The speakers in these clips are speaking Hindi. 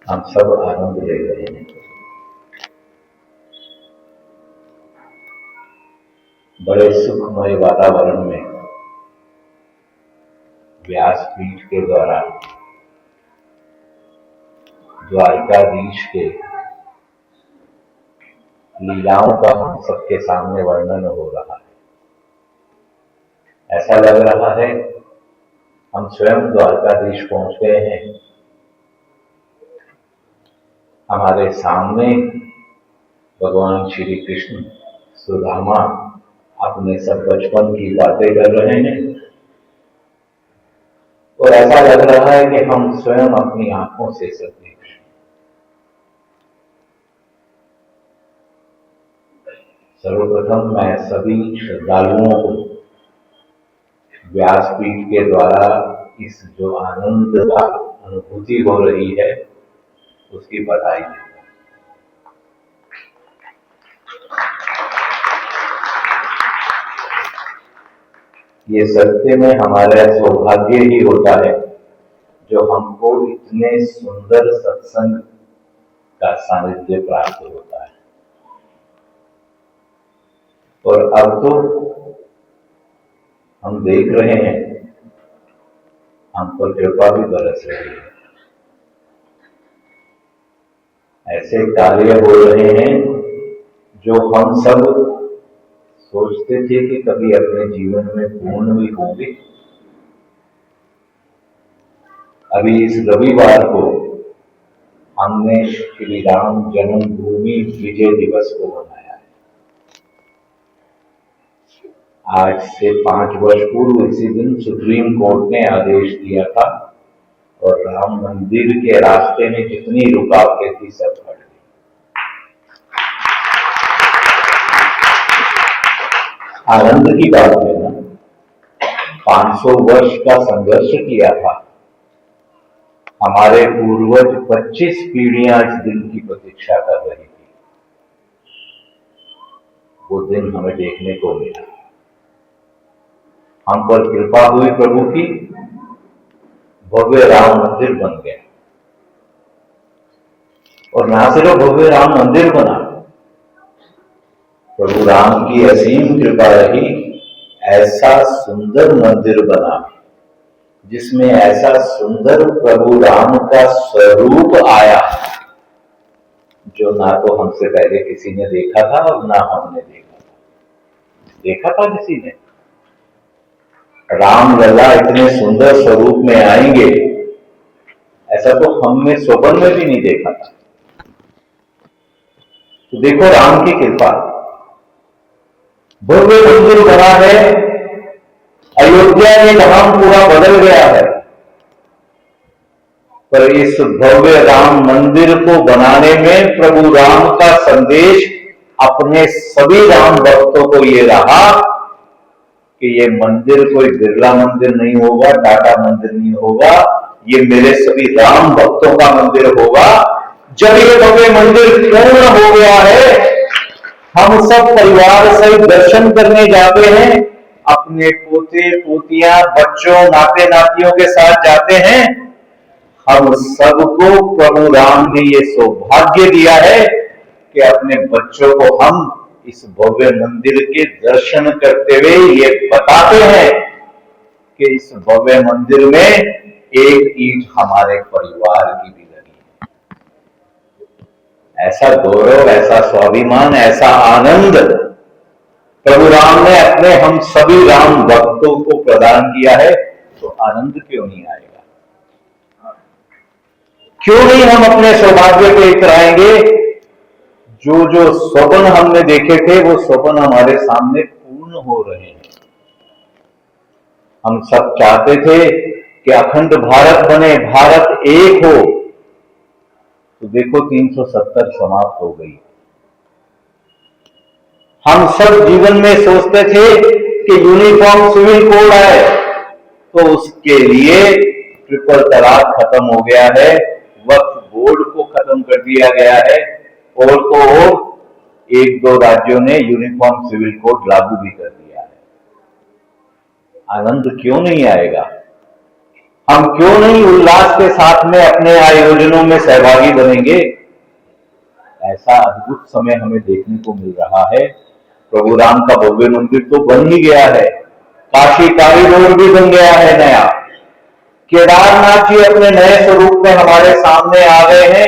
हम सब आनंद ले रहे हैं। बड़े सुखमय वातावरण में व्यासपीठ के द्वारा द्वारकाधीश के लीलाओं का हम सबके सामने वर्णन हो रहा है। ऐसा लग रहा है हम स्वयं द्वारकाधीश पहुंच गए हैं। हमारे सामने भगवान श्री कृष्ण सुदामा अपने सब बचपन की बातें कर रहे हैं और ऐसा लग रहा है कि हम स्वयं अपनी आंखों से सब देख रहे हैं। सर्वप्रथम मैं सभी श्रद्धालुओं को व्यासपीठ के द्वारा इस जो आनंद का अनुभूति हो रही है उसकी बधाई देता हूं। ये सत्य में हमारा सौभाग्य ही होता है जो हमको इतने सुंदर सत्संग का सानिध्य प्राप्त होता है। और अब तो हम देख रहे हैं हम पर कृपा भी बरस रही है। ऐसे कार्य हो रहे हैं जो हम सब सोचते थे कि कभी अपने जीवन में पूर्ण भी होंगे। अभी इस रविवार को हमने श्री राम जन्मभूमि विजय दिवस को मनाया है। आज से 5 वर्ष पूर्व इसी दिन सुप्रीम कोर्ट ने आदेश दिया था और राम मंदिर के रास्ते में जितनी रुकावटें थी सब हट गई। आनंद की बात है ना, 500 वर्ष का संघर्ष किया था। हमारे पूर्वज 25 पीढ़ियां इस दिन की प्रतीक्षा कर रही थी। वो दिन हमें देखने को मिला। हम पर कृपा हुई प्रभु की, भव्य राम मंदिर बन गया। और ना सिर्फ भव्य राम मंदिर बना, प्रभु राम की असीम कृपा रही, ऐसा सुंदर मंदिर बना जिसमें ऐसा सुंदर प्रभु राम का स्वरूप आया जो ना तो हमसे पहले किसी ने देखा था और ना हमने देखा था किसी ने। राम लला इतने सुंदर स्वरूप में आएंगे ऐसा तो हमने स्वप्न में भी नहीं देखा था। तो देखो राम की कृपा, भव्य मंदिर बना है। अयोध्या में धाम पूरा बदल गया है, पर इस भव्य राम मंदिर को बनाने में प्रभु राम का संदेश अपने सभी राम भक्तों को ये रहा कि ये मंदिर कोई बिरला मंदिर नहीं होगा, टाटा मंदिर नहीं होगा, ये मेरे सभी राम भक्तों का मंदिर होगा। जब ये भव्य मंदिर पूर्ण हो गया है, हम सब परिवार सहित दर्शन करने जाते हैं, अपने पोते पोतियां बच्चों नाते नातियों के साथ जाते हैं। हम सबको प्रभु राम ने ये सौभाग्य दिया है कि अपने बच्चों को हम इस भव्य मंदिर के दर्शन करते हुए ये बताते हैं कि इस भव्य मंदिर में एक ईंट हमारे परिवार की भी लगी है। ऐसा गौरव, ऐसा स्वाभिमान, ऐसा आनंद प्रभु राम ने अपने हम सभी राम भक्तों को प्रदान किया है, तो आनंद क्यों नहीं आएगा? क्यों नहीं हम अपने सौभाग्य को इतराएंगे? जो जो स्वप्न हमने देखे थे वो स्वप्न हमारे सामने पूर्ण हो रहे हैं। हम सब चाहते थे कि अखंड भारत बने, भारत एक हो, तो देखो 370 समाप्त हो गई। हम सब जीवन में सोचते थे कि यूनिफॉर्म सिविल कोड आए, तो उसके लिए ट्रिपल तलाक खत्म हो गया है, वक्फ बोर्ड को खत्म कर दिया गया है, और तो और 1-2 राज्यों ने यूनिफॉर्म सिविल कोड लागू भी कर दिया है। आनंद क्यों नहीं आएगा? हम क्यों नहीं उल्लास के साथ में अपने आयोजनों में सहभागी बनेंगे। ऐसा अद्भुत समय हमें देखने को मिल रहा है। प्रभु राम का भव्य मंदिर तो बन ही गया है, काशी कॉरिडोर भी बन गया है नया, केदारनाथ जी अपने नए स्वरूप में हमारे सामने आ गए हैं,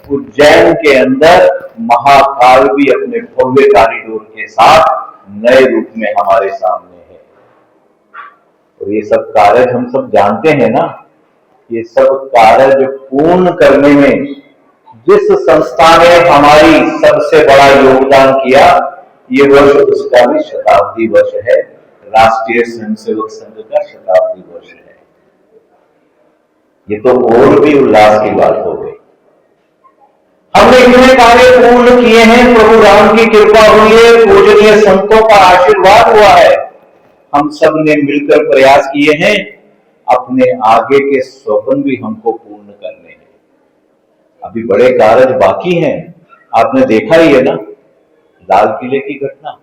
उज्जैन के अंदर महाकाल भी अपने भव्य कॉरिडोर के साथ नए रूप में हमारे सामने है। और ये सब कार्य हम सब जानते हैं ना, ये सब कार्य जो पूर्ण करने में जिस संस्था ने हमारी सबसे बड़ा योगदान किया, ये वर्ष उसका भी शताब्दी वर्ष है, राष्ट्रीय स्वयंसेवक संघ का शताब्दी वर्ष है। ये तो और भी उल्लास की बात हो गई। हमने इतने कार्य पूर्ण किए हैं, प्रभु राम की कृपा हुई है, पूजनीय संतों का आशीर्वाद हुआ है, हम सब ने मिलकर प्रयास किए हैं, अपने आगे के स्वप्न भी हमको पूर्ण करने हैं। अभी बड़े कार्य बाकी हैं, आपने देखा ही है ना लाल किले की घटना।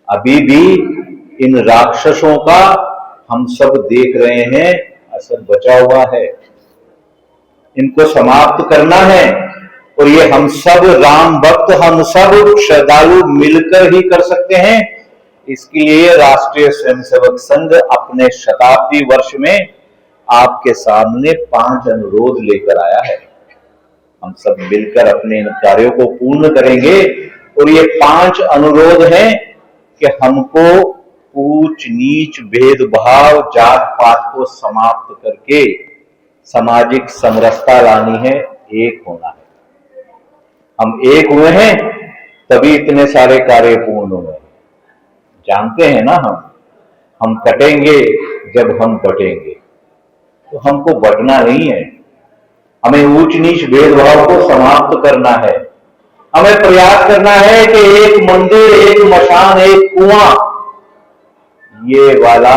अभी भी इन राक्षसों का हम सब देख रहे हैं, असर बचा हुआ है, इनको समाप्त करना है। और ये हम सब राम भक्त, हम सब श्रद्धालु मिलकर ही कर सकते हैं। इसके लिए राष्ट्रीय स्वयंसेवक संघ अपने शताब्दी वर्ष में आपके सामने 5 अनुरोध लेकर आया है। हम सब मिलकर अपने इन कार्यों को पूर्ण करेंगे। और ये 5 अनुरोध हैं कि हमको ऊंच नीच भेदभाव जात पात को समाप्त करके सामाजिक समरसता लानी है, एक होना है। हम एक हुए हैं तभी इतने सारे कार्य पूर्ण हुए हैं। जानते हैं ना, हम कटेंगे जब हम बटेंगे। तो हमको बटना नहीं है, हमें ऊंच नीच भेदभाव को समाप्त करना है। हमें प्रयास करना है कि एक मंदिर, एक मशान, एक कुआं, ये वाला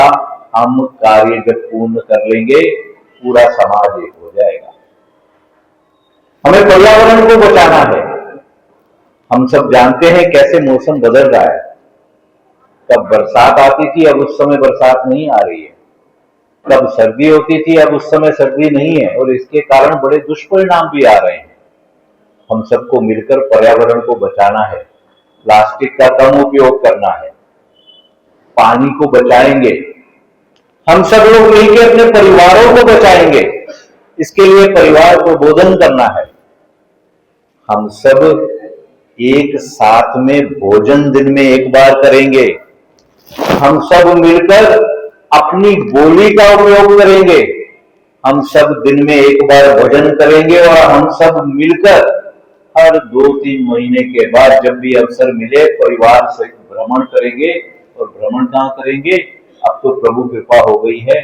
हम कार्य जब पूर्ण कर लेंगे, पूरा समाज एक हो जाएगा। हमें पर्यावरण को बचाना है। हम सब जानते हैं कैसे मौसम बदल रहा है। कब बरसात आती थी, अब उस समय बरसात नहीं आ रही है। कब सर्दी होती थी, अब उस समय सर्दी नहीं है। और इसके कारण बड़े दुष्परिणाम भी आ रहे हैं। हम सबको मिलकर पर्यावरण को बचाना है, प्लास्टिक का कम उपयोग करना है, पानी को बचाएंगे। हम सब लोग मिलकर अपने परिवारों को बचाएंगे। इसके लिए परिवार को बोधन करना है। हम सब एक साथ में भोजन दिन में एक बार करेंगे। हम सब मिलकर अपनी बोली का उपयोग करेंगे। हम सब दिन में एक बार भोजन करेंगे और हम सब मिलकर हर 2-3 महीने के बाद जब भी अवसर मिले परिवार से भ्रमण करेंगे। और भ्रमण कहाँ करेंगे? अब तो प्रभु कृपा हो गई है,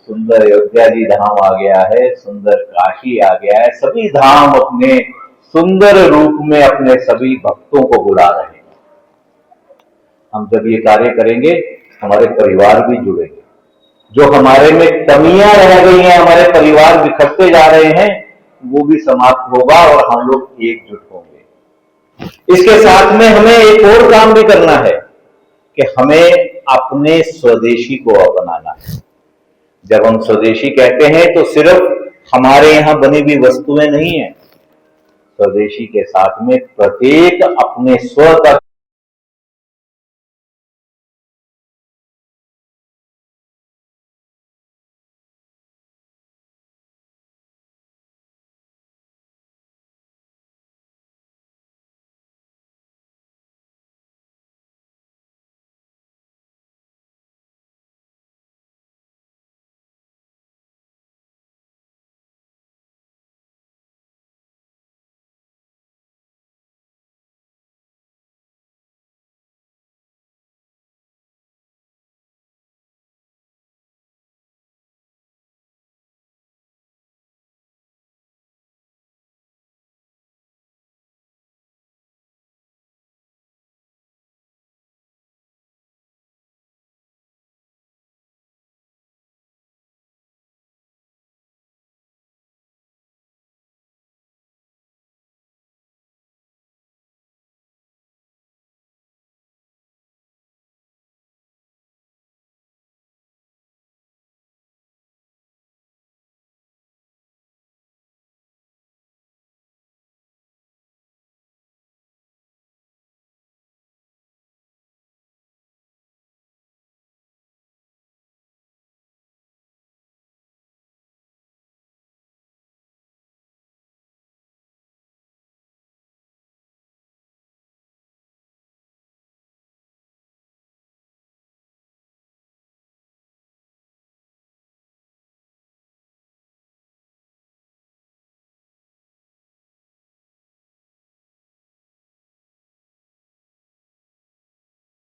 सुंदर अयोध्या जी धाम आ गया है, सुंदर काशी आ गया है। सभी धाम अपने सुंदर रूप में अपने सभी भक्तों को बुला रहे हैं। हम जब ये कार्य करेंगे हमारे परिवार भी जुड़ेंगे। जो हमारे में कमियां रह गई हैं, हमारे परिवार बिखरते जा रहे हैं, वो भी समाप्त होगा और हम लोग एकजुट होंगे। इसके साथ में हमें एक और काम भी करना है कि हमें अपने स्वदेशी को अपनाना है। जब हम स्वदेशी कहते हैं तो सिर्फ हमारे यहाँ बनी हुई वस्तुएं नहीं है। स्वदेशी के साथ में प्रत्येक अपने स्व का